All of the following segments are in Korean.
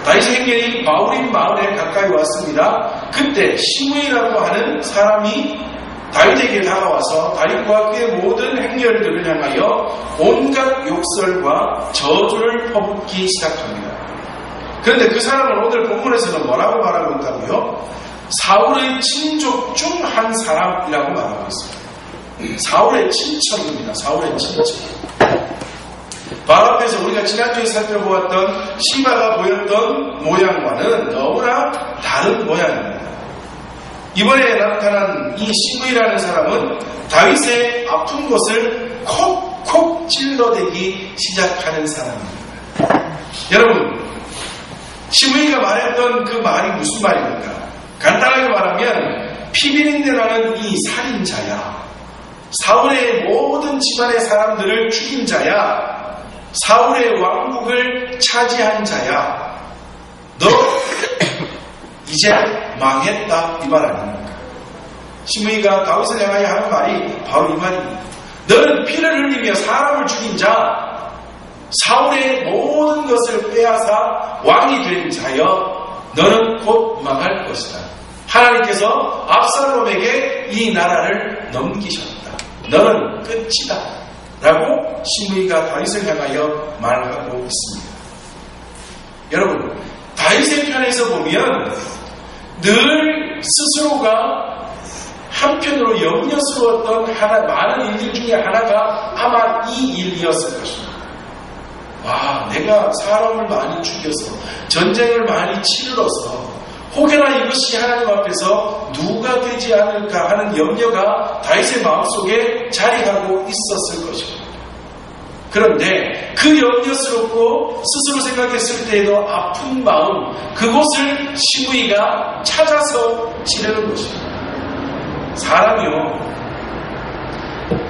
다윗의 행렬이 바울임 마을에 가까이 왔습니다. 그때 시므이라고 하는 사람이 다윗에게 다가와서 다윗과 그의 모든 행렬들을 향하여 온갖 욕설과 저주를 퍼붓기 시작합니다. 그런데 그 사람은 오늘 본문에서는 뭐라고 말하고 있다고요? 사울의 친족 중 한 사람이라고 말하고 있습니다. 사울의 친척입니다. 사울의 친척. 바로 앞에서 우리가 지난주에 살펴보았던 시바가 보였던 모양과는 너무나 다른 모양입니다. 이번에 나타난 이 시므이라는 사람은 다윗의 아픈 곳을 콕콕 찔러대기 시작하는 사람입니다. 여러분, 시므이가 말했던 그 말이 무슨 말입니까? 간단하게 말하면 피비린내라는 이 살인자야, 사울의 모든 집안의 사람들을 죽인 자야, 사울의 왕국을 차지한 자야, 너 이제 망했다, 이 말 아닙니까? 시므이가 다윗을 향하여 하는 말이 바로 이 말입니다. 너는 피를 흘리며 사람을 죽인 자, 사울의 모든 것을 빼앗아 왕이 된 자여, 너는 곧 망할 것이다. 하나님께서 압살롬에게 이 나라를 넘기셨다. 너는 끝이다. 라고 시므이가 다윗을 향하여 말하고 있습니다. 여러분, 다윗의 편에서 보면 늘 스스로가 한편으로 염려스러웠던 많은 일들 중에 하나가 아마 이 일이었을 것입니다. 와, 내가 사람을 많이 죽여서 전쟁을 많이 치르러서 혹여나 이것이 하나님 앞에서 누가 되지 않을까 하는 염려가 다윗의 마음속에 자리하고 있었을 것입니다. 그런데 그 염려스럽고 스스로 생각했을 때에도 아픈 마음, 그곳을 시므이가 찾아서 찌르는 것입니다. 사람이요,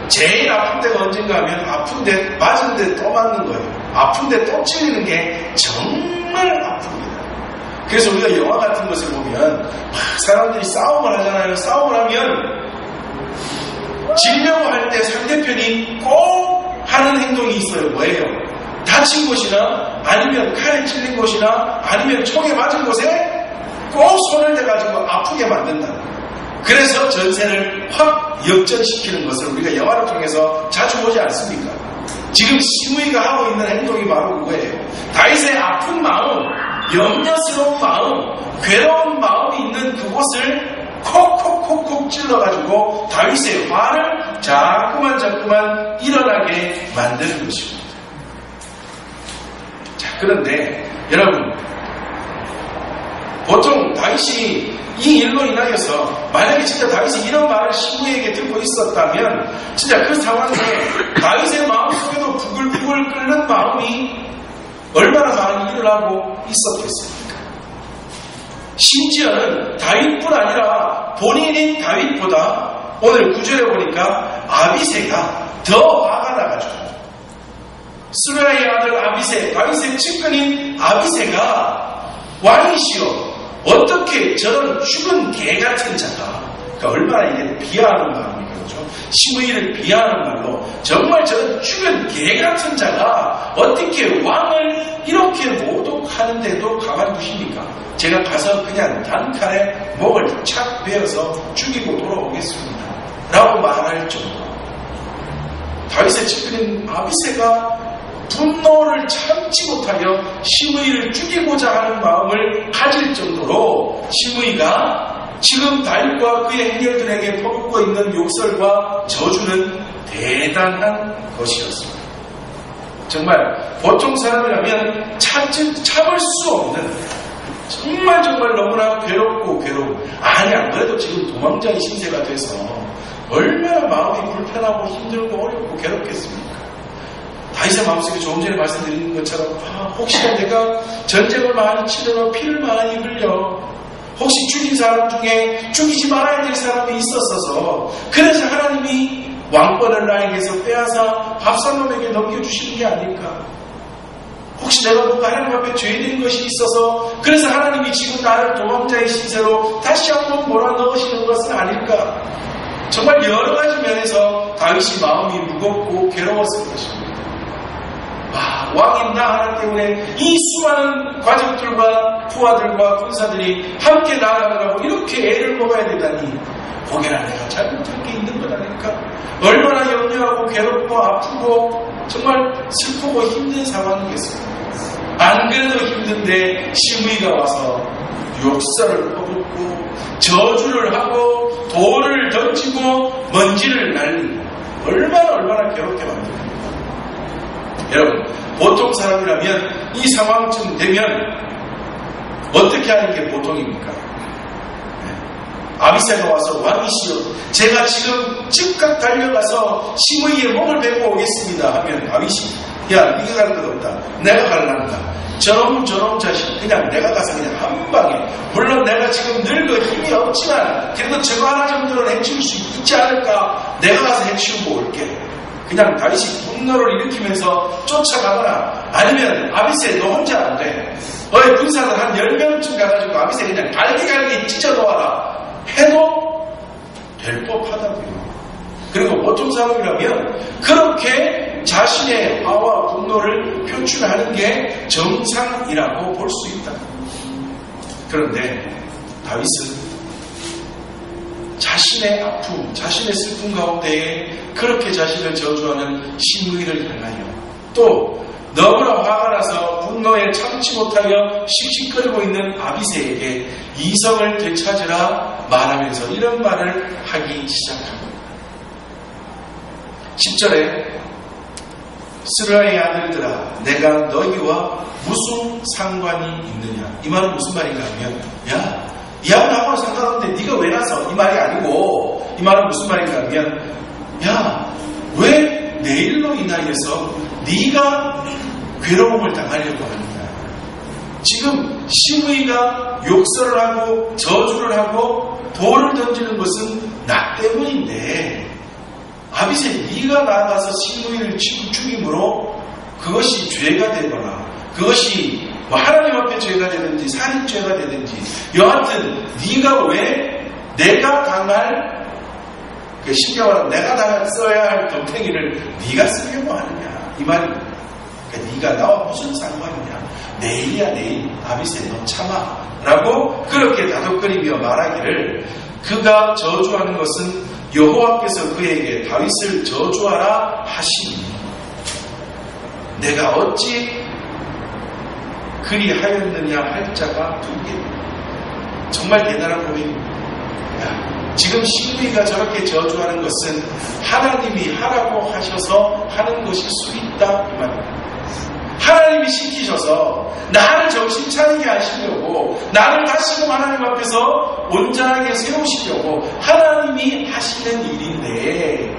제일 아픈 때가 언젠가 하면 아픈데 맞은데 또 맞는 거예요. 아픈데 또 찔리는 게 정말 아픕니다. 그래서 우리가 영화 같은 것을 보면 사람들이 싸움을 하잖아요. 싸움을 하면 지려고 할 때 상대편이 꼭 하는 행동이 있어요. 뭐예요? 다친 곳이나 아니면 칼에 찔린 곳이나 아니면 총에 맞은 곳에 꼭 손을 대가지고 아프게 만든다. 그래서 전세를 확 역전시키는 것을 우리가 영화를 통해서 자주 보지 않습니까? 지금 시므이가 하고 있는 행동이 바로 그거예요. 다윗의 아픈 마음, 염려스러운 마음, 괴로운 마음이 있는 그곳을 콕콕콕콕 찔러가지고 다윗의 화를 자꾸만 일어나게 만드는 것입니다. 자, 그런데 여러분, 보통 다윗이 이 일로 인하여서 만약에 진짜 다윗이 이런 말을 시므이에게 듣고 있었다면 진짜 그 상황에 다윗의 마음속에도 부글부글 끓는 마음이 얼마나 많이 일어나고 있었겠습니까? 심지어는 다윗뿐 아니라 본인인 다윗보다 오늘 9절에 보니까 아비새가 더 화가 나가지고 스루야의 아들 아비새, 다윗의 측근인 아비새가 왕이시여 어떻게 저런 죽은 개 같은 자가, 그러니까 얼마나 이게 비하하는 말입니까? 그렇죠? 시므이를 비하하는 말로 정말 저런 죽은 개 같은 자가 어떻게 왕을 이렇게 모독하는데도 가만두십니까? 제가 가서 그냥 단칼에 목을 착 베어서 죽이고 돌아오겠습니다. 라고 말할 정도로 다윗의 측근인 아비새가 분노를 참지 못하여 시므이를 죽이고자 하는 마음을 가질 정도로 시므이가 지금 다윗과 그의 행렬들에게 퍼붓고 있는 욕설과 저주는 대단한 것이었습니다. 정말 보통 사람이라면 참을 수 없는 정말 너무나 괴롭고 괴로운, 아니 안 그래도 지금 도망자의 신세가 돼서 얼마나 마음이 불편하고 힘들고 어렵고 괴롭겠습니까? 다윗의 마음속에 조금 전에 말씀드린 것처럼 혹시나 내가 전쟁을 많이 치르러 피를 많이 흘려 혹시 죽인 사람 중에 죽이지 말아야 될 사람이 있었어서 그래서 하나님이 왕권을 나에게서 빼앗아 압살롬에게 넘겨주시는 게 아닐까? 혹시 내가 뭔가 하나님 앞에 죄된 것이 있어서 그래서 하나님이 지금 나를 도망자의 신세로 다시 한번 몰아넣으시는 것은 아닐까? 정말 여러 가지 면에서 다윗이 마음이 무겁고 괴로웠을 것입니다. 왕인 나 하나 때문에 이 수많은 가족들과 부하들과 군사들이 함께 나아가느라고 이렇게 애를 먹어야 되다니, 거기나 내가 잘못한 게 있는 것 아닐까? 얼마나 염려하고 괴롭고 아프고 정말 슬프고 힘든 상황이겠습니까? 안 그래도 힘든데 시므이가 와서 욕설을 퍼붓고 저주를 하고 돌을 던지고 먼지를 날리고 얼마나 괴롭게 만듭니다. 여러분, 보통 사람이라면 이 상황쯤 되면 어떻게 하는 게 보통입니까? 아비새가 와서 왕이시여, 제가 지금 즉각 달려가서 시므이의 목을 베고 오겠습니다 하면 아비시, 야, 네가 갈 것 없다, 내가 갈란다. 저놈 자식, 그냥 내가 가서 그냥 한 방에, 물론 내가 지금 늙어 힘이 없지만 그래도 저거 하나 정도는 해치울 수 있지 않을까, 내가 가서 해치우고 올게. 그냥 다윗이 분노를 일으키면서 쫓아가거나, 아니면 아비새 너 혼자 안 돼, 너의 군사들 한 10명쯤 가가지고 아비새 그냥 갈기갈기 찢어놓아라 해도 될 법하다고요. 그리고 보통 사람이라면 그렇게 자신의 화와 분노를 표출하는 게 정상이라고 볼 수 있다. 그런데 다윗은 자신의 아픔, 자신의 슬픔 가운데에 그렇게 자신을 저주하는 시므이를 향하여, 또 너무나 화가 나서 분노에 참지 못하여 씩씩거리고 있는 아비새에게 이성을 되찾으라 말하면서 이런 말을 하기 시작합니다. 10절에 스루야의 아들들아, 내가 너희와 무슨 상관이 있느냐. 이 말은 무슨 말인가 하면, 야, 나하고는 상관없는데 네가 왜 나서? 이 말이 아니고, 이 말은 무슨 말인가 하면, 야, 왜 내 일로 인하여서 네가 괴로움을 당하려고 하느냐. 지금 시므이가 욕설을 하고 저주를 하고 돌을 던지는 것은 나 때문인데, 아비새 네가 나가서 시므이를 치고 죽임으로 그것이 죄가 되거나, 그것이 뭐 하나님 앞에 죄가 되든지 살인죄가 되든지, 여하튼 네가 왜 내가 당할, 신경을 내가 써야 할 덤탱이를 네가 쓰려고 하느냐, 이 말입니다. 그러니까 네가 나와 무슨 상관이냐, 내일이야 내일, 아비새 너 참아 라고 그렇게 다독거리며 말하기를, 그가 저주하는 것은 여호와께서 그에게 다윗을 저주하라 하시니 내가 어찌 그리하였느냐 할 자가 두개. 정말 대단한 고백입니다. 지금 시므이가 저렇게 저주하는 것은 하나님이 하라고 하셔서 하는 것일 수 있다, 이 말입니다. 하나님이 시키셔서 나를 정신 차리게 하시려고, 나를 다시금 하나님 앞에서 온전하게 세우시려고 하나님이 하시는 일인데,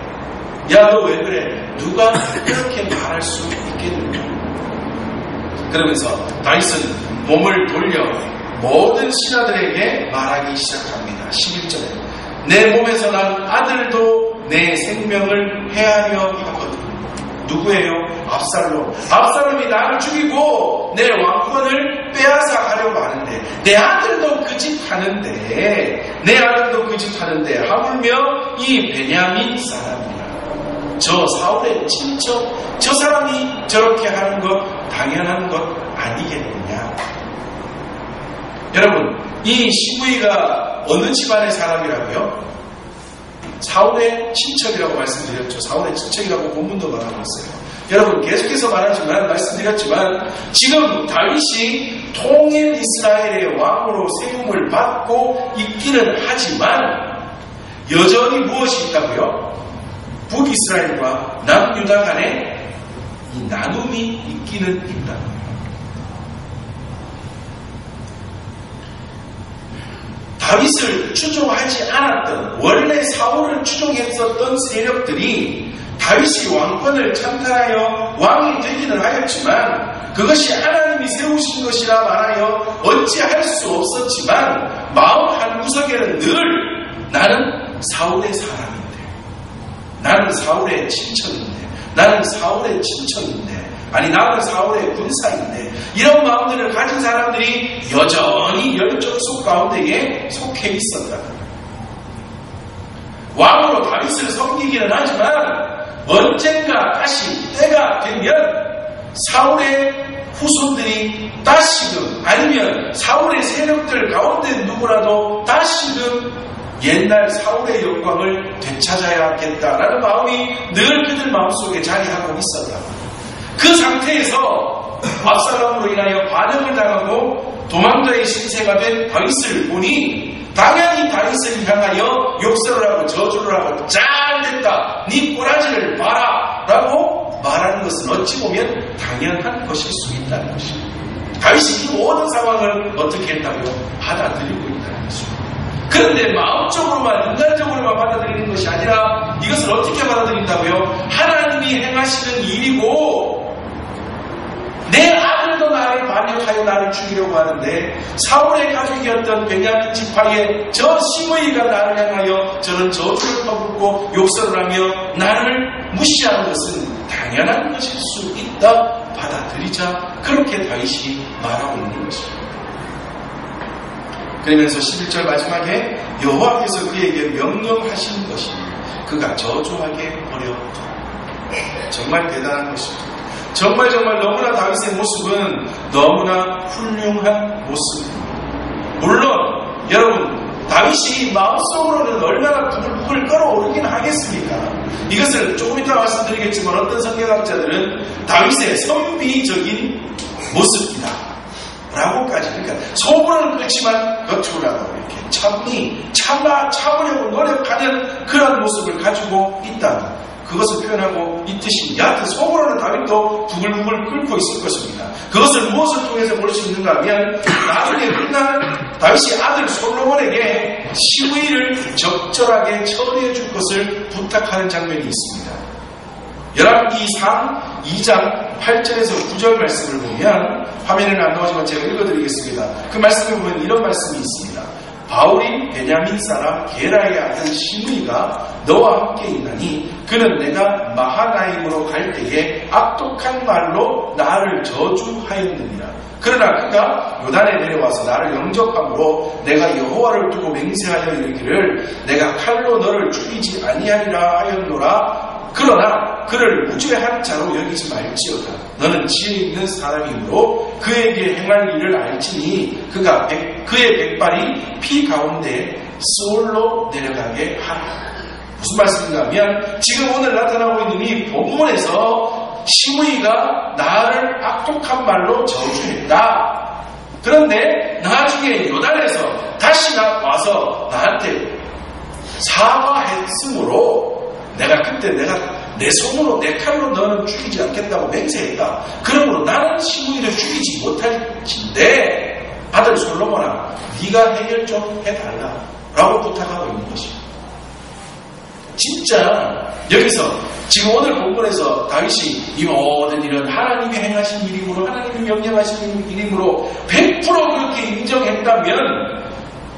야, 너 왜 그래? 누가 그렇게 말할 수 있겠느냐. 그러면서 다윗은 몸을 돌려 모든 신하들에게 말하기 시작합니다. 11절에 내 몸에서 난 아들도 내 생명을 해하려 하거든. 누구예요? 압살롬. 압살롬이 나를 죽이고 내 왕권을 빼앗아 가려고 하는데, 내 아들도 그 짓 하는데, 하물며 이 베냐민 사람이라, 저 사울의 친척, 저 사람이 저렇게 하는 것 당연한 것 아니겠느냐. 여러분, 이 시므이가 어느 집안의 사람이라고요? 사울의 친척이라고 말씀드렸죠. 사울의 친척이라고 본문도 말하고 있어요. 여러분, 계속해서 말씀드렸지만 지금 다윗이 통일 이스라엘의 왕으로 세움을 받고 있기는 하지만 여전히 무엇이 있다고요? 북이스라엘과 남유다 간에 이 나눔이 있기는 있다. 다윗을 추종하지 않았던, 원래 사울을 추종했었던 세력들이 다윗이 왕권을 찬탈하여 왕이 되기는 하였지만 그것이 하나님이 세우신 것이라 말하여 어찌할 수 없었지만, 마음 한구석에는 늘 나는 사울의 사람인데, 나는 사울의 친척인데, 나는 사울의 군사인데, 이런 마음들을 가진 사람들이 여전히 열정 속 가운데에 속해 있었다. 왕으로 다윗을 섬기기는 하지만 언젠가 다시 때가 되면 사울의 후손들이 다시금 아니면 사울의 세력들 가운데 누구라도 다시금 옛날 사울의 영광을 되찾아야겠다라는 마음이 늘 그들 마음속에 자리하고 있었다. 그 상태에서 압살롬으로 인하여 반역을 당하고 도망자의 신세가 된 다윗을 보니 당연히 다윗을 향하여 욕설을 하고 저주를 하고 잘됐다 네 꼬라지를 봐라 라고 말하는 것은 어찌 보면 당연한 것일 수 있다는 것입니다. 다윗이 이 모든 상황을 어떻게 했다고요? 받아들이고 있다는 것입니다. 그런데 마음적으로만 인간적으로만 받아들이는 것이 아니라 이것을 어떻게 받아들인다고요? 하나님이 행하시는 일이고 내 아들도 나를 반역하여 나를 죽이려고 하는데 사울의 가족이었던 베냐민 지파의 저 시므이가 나를 향하여 저런 저주를 퍼붓고 욕설을 하며 나를 무시하는 것은 당연한 것일 수 있다 받아들이자 그렇게 다윗이 말하고 있는 것입니다. 그러면서 11절 마지막에 여호와께서 그에게 명령하신 것이 그가 저주하게 버렸다. 정말 대단한 것입니다. 정말 너무나 다윗의 모습은 너무나 훌륭한 모습입니다. 물론 여러분 다윗이 마음속으로는 얼마나 부글부글 끓어오르긴 하겠습니까? 이것을 조금 이따 말씀드리겠지만 어떤 성경학자들은 다윗의 선비적인 모습이다 라고까지, 그러니까 속으로는 그렇지만 겉으로라도 이렇게 참으려고 노력하는 그런 모습을 가지고 있다. 그것을 표현하고 있듯이 여하튼 속으로는 다윗도 부글부글 끓고 있을 것입니다. 그것을 무엇을 통해서 볼 수 있는가 하면 나중에 끝난 다윗이 아들 솔로몬에게 시므이를 적절하게 처리해 줄 것을 부탁하는 장면이 있습니다. 열왕기상 2장 8절에서 9절 말씀을 보면 화면에는 안 나오지만 제가 읽어드리겠습니다. 그 말씀에 보면 이런 말씀이 있습니다. 바울이 베냐민 사람 게라의 아들 시므이가 너와 함께 있나니 그는 내가 마하나임으로 갈 때에 악독한 말로 나를 저주하였느니라. 그러나 그가 요단에 내려와서 나를 영접함으로 내가 여호와를 두고 맹세하여 이르기를 내가 칼로 너를 죽이지 아니하리라 하였노라. 그러나 그를 무죄한 자로 여기지 말지어다. 너는 지혜 있는 사람이므로 그에게 행할 일을 알지니 그가 그의 백발이 피 가운데 스올로 내려가게 하라. 무슨 말씀인가 하면 지금 오늘 나타나고 있는 이 본문에서 시므이가 나를 악독한 말로 저주했다. 그런데 나중에 요단에서 다시 와서 나한테 사과했으므로 내가 그때 내 손으로 내 칼로 너는 죽이지 않겠다고 맹세했다. 그러므로 나는 시므이를 죽이지 못할진데 아들 솔로몬아 네가 해결 좀 해달라 라고 부탁하고 있는 것입니다. 진짜 여기서 지금 오늘 본문에서 다윗이 이 모든 일은 하나님이 행하신 일이므로 하나님이 명령하신 일이므로 100% 그렇게 인정했다면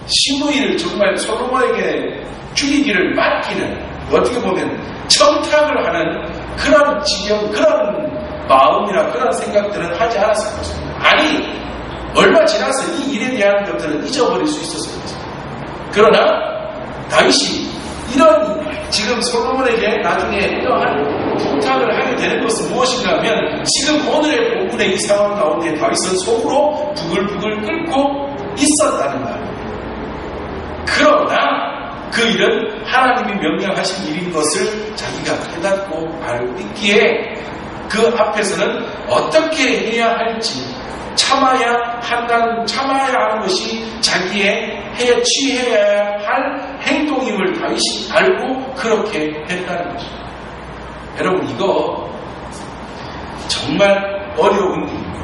시므이를 정말 솔로몬에게 죽이기를 맡기는 어떻게 보면 청탁을 하는 그런 지경, 그런 마음이나 그런 생각들은 하지 않았을 것입니다. 아니 얼마 지나서 이 일에 대한 것들은 잊어버릴 수 있었을 것입니다. 그러나 다윗이 이런 지금 솔로몬에게 나중에 이러한 부탁을 하게 되는 것은 무엇인가 하면 지금 오늘의 본문의 이 상황 가운데 다윗은 속으로 부글부글 끓고 있었다는 말입니다. 그러나 그 일은 하나님이 명령하신 일인 것을 자기가 깨닫고 알고 있기에 그 앞에서는 어떻게 해야 할지 참아야 하는 것이 자기의 취해야 할 행동임을 다윗이 알고 그렇게 했다는 거죠. 여러분 이거 정말 어려운 일입니다.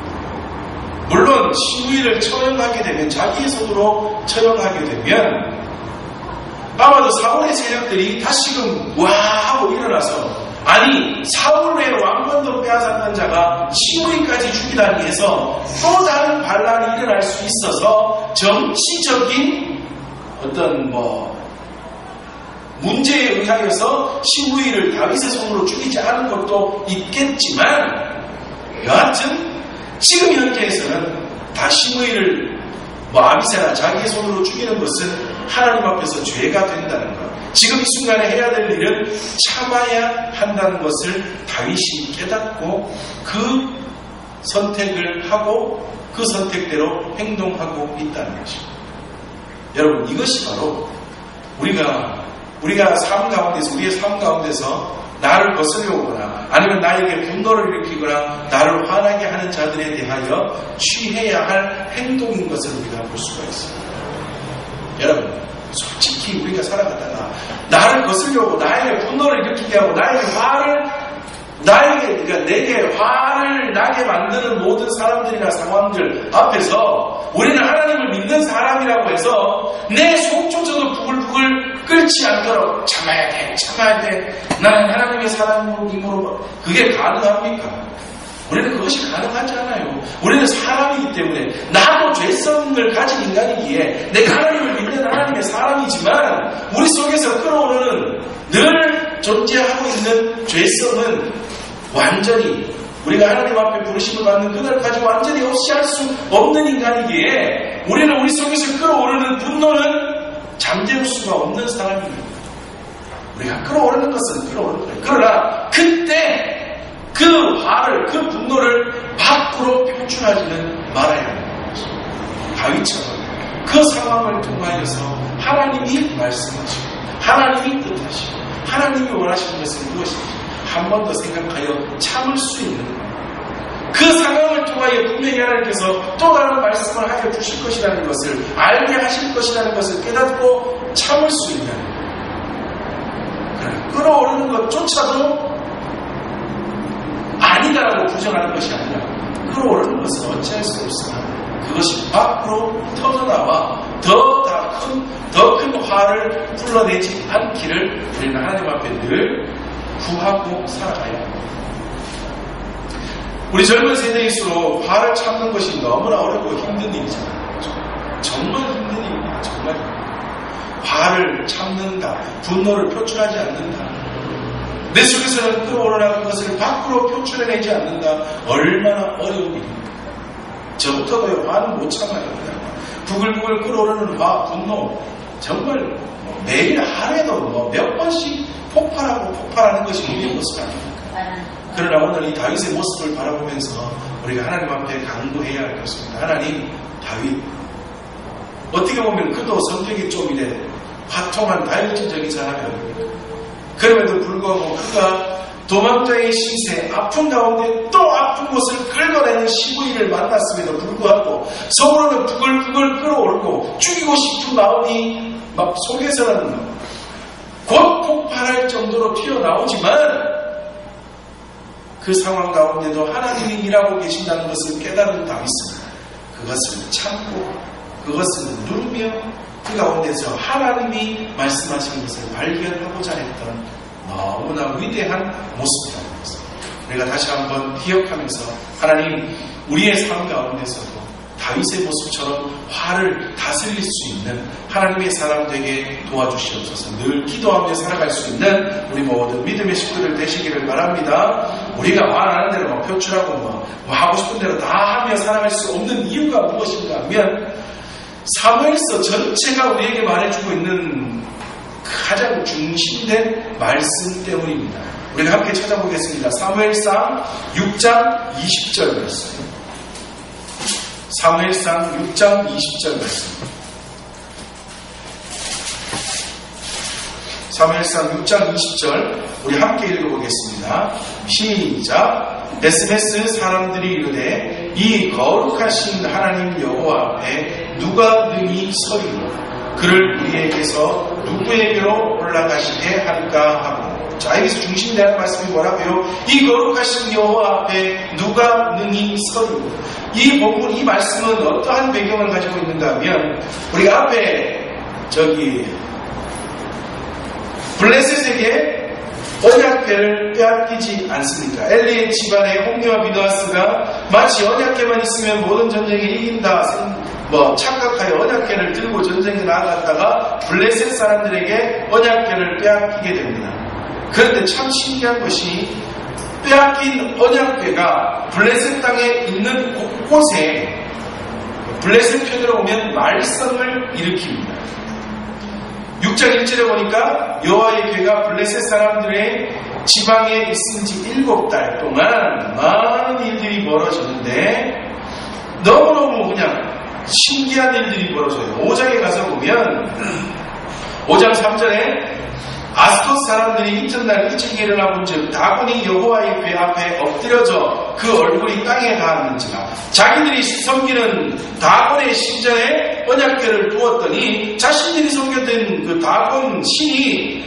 물론 시므이를 처형하게 되면 자기의 손으로 처형하게 되면 아마도 사울의 세력들이 다시금 와 하고 일어나서 아니 사울의 왕권도 빼앗았던 자가 시므이까지 죽이다니 해서 또 다른 반란이 일어날 수 있어서 정치적인 어떤 문제에 의하여서 시므이를 다윗의 손으로 죽이지 않은 것도 있겠지만 여하튼 지금 현재에서는 다 시므이를 아비새나 자기의 손으로 죽이는 것은 하나님 앞에서 죄가 된다는 것. 지금 이 순간에 해야 될 일은 참아야 한다는 것을 다윗이 깨닫고 그 선택을 하고 그 선택대로 행동하고 있다는 것입니다. 여러분, 이것이 바로 우리가 삶 가운데서, 우리의 삶 가운데서 나를 거슬려 오거나 아니면 나에게 분노를 일으키거나 나를 화나게 하는 자들에 대하여 취해야 할 행동인 것을 우리가 볼 수가 있습니다. 여러분, 솔직히 우리가 살아가다가 나를 거슬려 오고 나에게 분노를 일으키게 하고 내게 화를 나게 만드는 모든 사람들이나 상황들 앞에서 우리는 하나님을 믿는 사람이라고 해서 내 속조차도 부글부글 끓지 않도록 참아야 돼. 나는 하나님의 사람으로 그게 가능합니까? 우리는 그것이 가능하지 않아요. 우리는 사람이기 때문에 나도 죄성을 가진 인간이기에 내가 하나님을 믿는 하나님의 사람이지만 우리 속에서 끌어오르는 늘 존재하고 있는 죄성은 완전히 우리가 하나님 앞에 부르심을 받는 그날까지 완전히 없이 할 수 없는 인간이기에 우리는 우리 속에서 끌어오르는 분노는 잠재울 수가 없는 사람입니다. 우리가 끌어오르는 것은 끌어오르는 거예요. 그러나 그때 그 화를, 그 분노를 밖으로 표출하지는 말아야 하는 것입니다. 다윗처럼 그 상황을 통하여서 하나님이 말씀하시고 하나님이 뜻하시고 하나님이 원하시는 것은 무엇인지 한 번 더 생각하여 참을 수 있는 그 상황을 통하여 분명히 하나님께서 또 다른 말씀을 하여 주실 것이라는 것을 알게 하실 것이라는 것을 깨닫고 참을 수 있는 그러나 끌어오르는 것조차도 아니다라고 부정하는 것이 아니라 끌어오르는 것은 어찌할 수 없으나 그것이 밖으로 터져나와 더 큰 화를 불러내지 않기를 우리는 하나님 앞에 늘 구하고 살아가야 합니다. 우리 젊은 세대일수록 화를 참는 것이 너무나 어렵고 힘든 일이잖아요. 정말 힘든 일입니다. 정말 화를 참는다, 분노를 표출하지 않는다, 내 속에서는 끌어오르는 것을 밖으로 표출해내지 않는다. 얼마나 어려운 일입니까? 저부터도요, 화는 못 참아요. 부글부글 끌어오르는 화, 분노 정말 매일 하루에도 몇 번씩 폭발하는 것이 우리의 모습 아닙니까? 그러나 오늘 이 다윗의 모습을 바라보면서 우리가 하나님 앞에 간구해야 할 것입니다. 하나님, 다윗 어떻게 보면 그도 성격이 좀 이래 화통한 다혈질적인 사람이 아닙니까? 그럼에도 불구하고 그가 도망자의 신세, 아픈 가운데 또 아픈 곳을 긁어내는 시부이를 만났음에도 불구하고 속으로는 부글부글 끓어오르고 죽이고 싶은 마음이 막 속에서는 곧 폭발할 정도로 튀어나오지만 그 상황 가운데도 하나님이 일하고 계신다는 것을 깨달은 다윗은 그것을 참고 그것을 누르며 그 가운데서 하나님이 말씀하신 것을 발견하고자 했던 너무나 위대한 모습이라는 것을 우리가 다시 한번 기억하면서 하나님, 우리의 삶 가운데서도 다윗의 모습처럼 화를 다스릴 수 있는 하나님의 사람 되게 도와주시옵소서. 늘 기도하며 살아갈 수 있는 우리 모든 믿음의 식구들 되시기를 바랍니다. 우리가 말하는 대로 표출하고 뭐 하고 싶은 대로 다 하며 살아갈 수 없는 이유가 무엇인가 하면 사무엘서 전체가 우리에게 말해주고 있는 가장 중심된 말씀 때문입니다. 우리가 함께 찾아보겠습니다. 사무엘상 6장 20절 말씀. 사무엘상 6장 20절 말씀. 사무엘상 6장 20절 우리 함께 읽어보겠습니다. 시작. 베스메스 사람들이 이르되 이 거룩하신 하나님 여호와 앞에 누가 능히 서리요 그를 우리에게서 누구에게로 올라가시게 할까 하고. 자, 여기서 중심되는 말씀이 뭐라고요? 이 거룩하신 여호와 앞에 누가 능히 서리요. 이 본문, 이 말씀은 어떠한 배경을 가지고 있는가 하면 우리 앞에 블레셋에게 언약궤를 빼앗기지 않습니까? 엘리의 집안의 홈리와 비느하스가 마치 언약궤만 있으면 모든 전쟁에 이긴다 착각하여 언약궤를 들고 전쟁에 나아갔다가 블레셋 사람들에게 언약궤를 빼앗기게 됩니다. 그런데 참 신기한 것이 빼앗긴 언약궤가 블레셋 땅에 있는 곳곳에 블레셋 편으로 보면 말썽을 일으킵니다. 6장 1절에 보니까 여호와의 궤가 블레셋 사람들의 지방에 있은 지 7달 동안 많은 일들이 벌어지는데 너무너무 그냥 신기한 일들이 벌어져요. 5장에 가서 보면 5장 3절에 아스돗 사람들이 이튿날 일찍 일어나 본즉 다곤이 여호와의 궤 앞에 엎드려져 그 얼굴이 땅에 닿았는지라. 자기들이 섬기는 다곤의 신전에 언약궤를 두었더니 자신들이 섬겼던 그 다곤 신이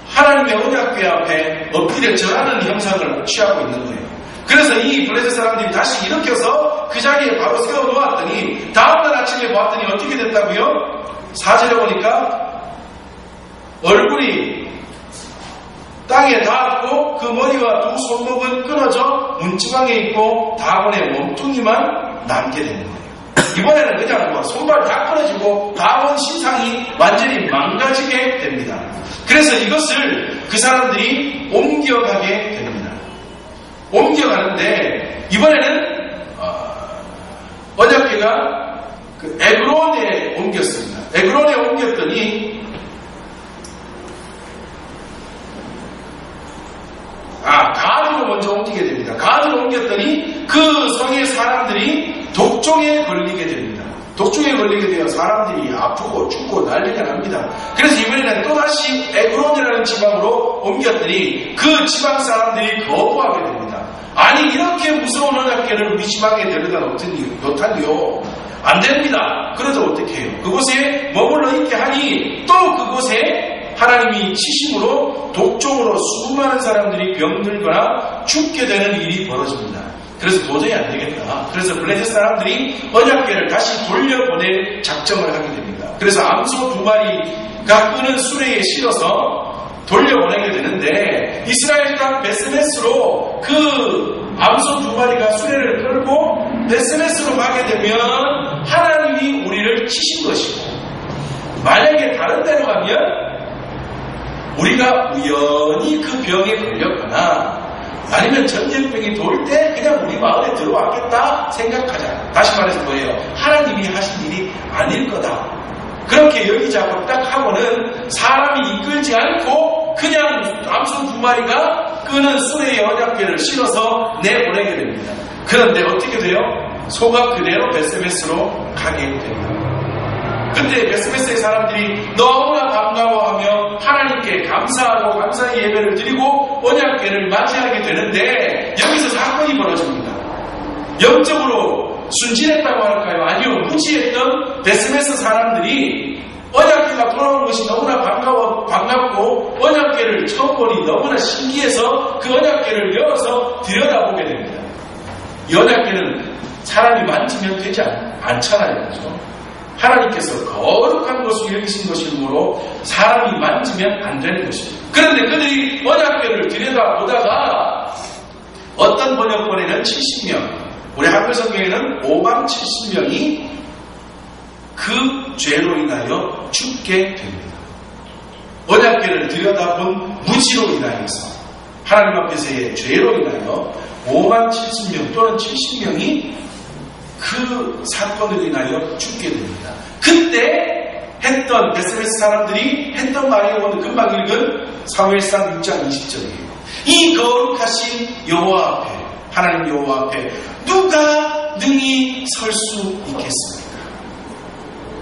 하나님의 언약궤 앞에 엎드려 절하는 형상을 취하고 있는 거예요. 그래서 이 블레셋 사람들이 다시 일으켜서 그 자리에 바로 세워놓았더니 다음날 아침에 봤더니 어떻게 됐다고요? 4절에 보니까 얼굴이 땅에 닿았고 그 머리와 두 손목은 끊어져 문지방에 있고 다곤의 몸뚱이만 남게 된 거예요. 이번에는 그냥 손발 다 끊어지고 다곤 신상이 완전히 망가지게 됩니다. 그래서 이것을 그 사람들이 옮겨가게 됩니다. 옮겨가는데 이번에는 언약궤가 그 에그론에 옮겼습니다. 에그론에 옮겼더니 가드로 먼저 옮기게 됩니다. 가드로 옮겼더니 그 성의 사람들이 독종에 걸리게 됩니다. 독종에 걸리게 되어 사람들이 아프고 죽고 난리가 납니다. 그래서 이번에는 또다시 에그론이라는 지방으로 옮겼더니 그 지방 사람들이 거부하게 됩니다. 아니 이렇게 무서운 언약궤를 우리 지방에 데려다 놓다니요. 안 됩니다. 그래도 어떻게 해요? 그곳에 머물러 있게 하니 또 그곳에 하나님이 치심으로 독종으로 수많은 사람들이 병들거나 죽게 되는 일이 벌어집니다. 그래서 도저히 안 되겠다. 그래서 블레셋 사람들이 언약궤를 다시 돌려보낼 작정을 하게 됩니다. 그래서 암소 2마리가 끄는 수레에 실어서 돌려보내게 되는데 이스라엘 땅 베스메스로 그 암소 2마리가 수레를 끌고 베스메스로 가게 되면 하나님이 우리를 치신 것이고 만약에 다른 데로 가면 우리가 우연히 그 병에 걸렸거나 아니면 전쟁병이 돌 때 그냥 우리 마을에 들어왔겠다 생각하자. 다시 말해서 뭐예요? 하나님이 하신 일이 아닐 거다. 그렇게 여기자고 딱 하고는 사람이 이끌지 않고 그냥 암소 2마리가 끄는 수레의 언약궤를 실어서 내보내게 됩니다. 그런데 어떻게 돼요? 소가 그대로 베스메스로 가게 됩니다. 그때 베스메스의 사람들이 너무나 반가워하며 하나님께 감사하고 감사의 예배를 드리고 언약궤를 맞이하게 되는데 여기서 사건이 벌어집니다. 영적으로 순진했다고 할까요? 아니요, 무지했던 베스메스 사람들이 언약궤가 돌아온 것이 너무나 반갑고 언약궤를 처음 보니 너무나 신기해서 그 언약궤를 열어서 들여다보게 됩니다. 이 언약궤는 사람이 만지면 되지 않잖아요. 그렇죠? 하나님께서 거룩한 것을 여기신 것이므로 사람이 만지면 안 되는 것입니다. 그런데 그들이 언약궤를 들여다보다가 어떤 번역본에는 70명, 우리 한글 성경에는 5만 70명이 그 죄로 인하여 죽게 됩니다. 언약궤를 들여다본 무지로 인하여서 하나님 앞에서의 죄로 인하여 5만 70명 또는 70명이 그 사건으로 인하여 죽게 됩니다. 그때 했던 베스메스 사람들이 했던 말이 오늘 금방 읽은 사무엘상 6장 20절이에요. 이 거룩하신 여호와 앞에, 하나님 여호와 앞에 누가 능히 설 수 있겠습니까?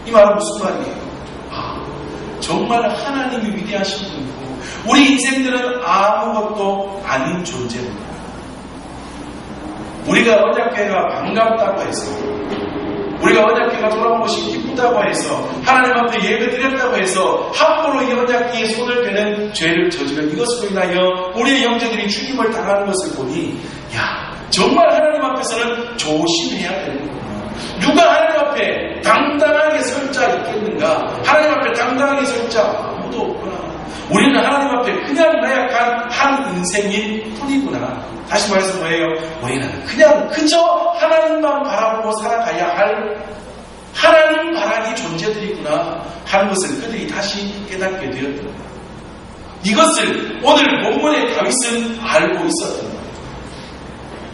이 말은 무슨 말이에요? 정말 하나님이 위대하신 분이고 우리 인생들은 아무것도 아닌 존재입니다. 우리가 언약궤가 반갑다고 해서, 우리가 언약궤가 돌아온 것이 기쁘다고 해서, 하나님 앞에 예배드렸다고 해서 함부로 이 언약궤에 손을 대는 죄를 저지른 이것으로 인하여 우리의 형제들이 죽임을 당하는 것을 보니 정말 하나님 앞에서는 조심해야 되는구나. 누가 하나님 앞에 당당하게 설 자 있겠는가? 하나님 앞에 당당하게 설 자 아무도 없구나. 우리는 하나님 앞에 그냥 나약한 한 인생일 뿐이구나. 다시 말해서 뭐예요? 우리는 그냥 그저 하나님만 바라보고 살아가야 할 하나님 바라기 존재들이구나 하는 것을 그들이 다시 깨닫게 되었던 거예요. 이것을 오늘 본문의 다윗은 알고 있었던 거예요.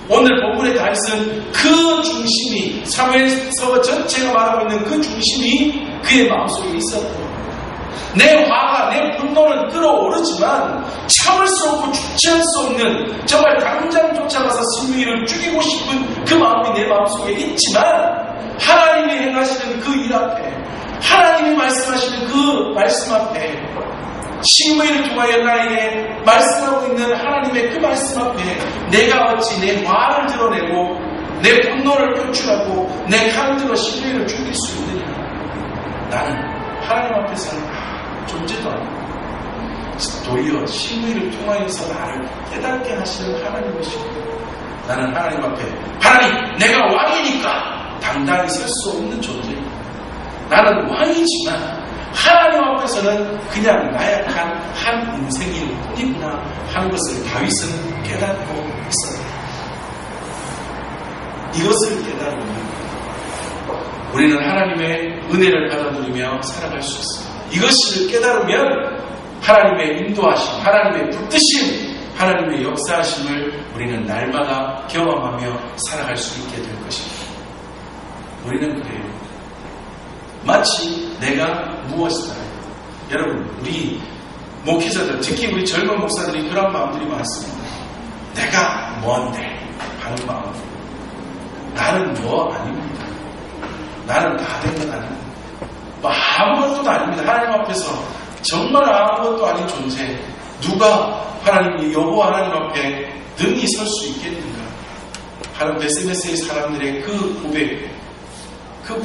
오늘 본문의 다윗은 그 중심이, 사무엘서 전체가 말하고 있는 그 중심이 그의 마음속에 있었던 거예요. 내 화가, 내 분노는 끌어오르지만 참을 수 없고 주체할 수 없는, 정말 당장 쫓아가서 스무이를 죽이고 싶은 그 마음이 내 마음속에 있지만 하나님이 행하시는 그 일 앞에, 하나님이 말씀하시는 그 말씀 앞에, 스무이를 통하여 나에게 말씀하고 있는 하나님의 그 말씀 앞에 내가 어찌 내 화를 드러내고 내 분노를 표출하고 내 칼을 들어 스무이를 죽일 수 있느냐. 나는 하나님 앞에서는 존재도 아니고 도리어 스무이를 통하여서 나를 깨닫게 하시는 하나님이시고, 나는 하나님 앞에, 하나님 내가 왕이니까 당당히 설 수 없는 존재입니다. 나는 왕이지만 하나님 앞에서는 그냥 나약한 한 인생일 뿐이구나 하는 것을 다윗은 깨닫고 있어요. 이것을 깨달으면 우리는 하나님의 은혜를 받아 누리며 살아갈 수 있습니다. 이것을 깨달으면 하나님의 인도하심, 하나님의 붙드심, 하나님의 역사하심을 우리는 날마다 경험하며 살아갈 수 있게 될 것입니다. 우리는 그래요. 마치 내가 무엇이다. 여러분, 우리 목회자들, 특히 우리 젊은 목사들이 그런 마음들이 많습니다. 내가 뭔데 하는 마음. 나는 뭐 아닙니다. 나는 다 된 것 아닙니다. 뭐 아무것도 아닙니다. 하나님 앞에서 정말 아무것도 아닌 존재. 누가 하나님이 여호와 하나님 앞에 능히 설 수 있겠는가 하는 베스메스의 사람들의 그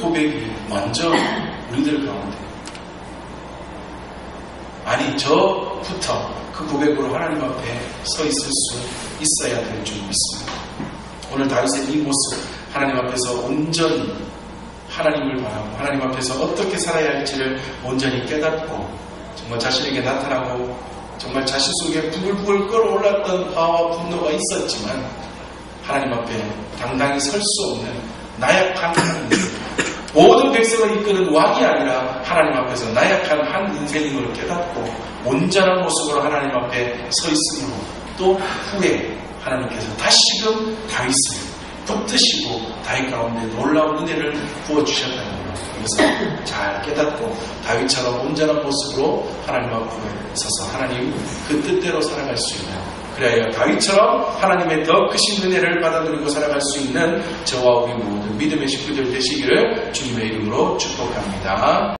고백이 먼저 우리들 가운데, 아니 저부터 그 고백으로 하나님 앞에 서 있을 수 있어야 될 줄 믿습니다. 오늘 다윗의 이 모습, 하나님 앞에서 온전히 하나님을 바라고 하나님 앞에서 어떻게 살아야 할지를 온전히 깨닫고 정말 자신에게 나타나고 정말 자신 속에 부글부글 끓어올랐던 화와 분노가 있었지만 하나님 앞에 당당히 설 수 없는 나약한 하나님, 모든 백성을 이끄는 왕이 아니라 하나님 앞에서 나약한 한 인생인 걸 깨닫고 온전한 모습으로 하나님 앞에 서 있으므로, 또 후에 하나님께서 다시금 다윗을 붙드시고 다윗 가운데 놀라운 은혜를 부어주셨다는 것, 이것을 잘 깨닫고 다윗처럼 온전한 모습으로 하나님 앞에 서서 하나님 그 뜻대로 살아갈 수 있는, 그래야 다윗처럼 하나님의 더 크신 은혜를 받아 누리고 살아갈 수 있는 저와 우리 모든 믿음의 식구들 되시기를 주님의 이름으로 축복합니다.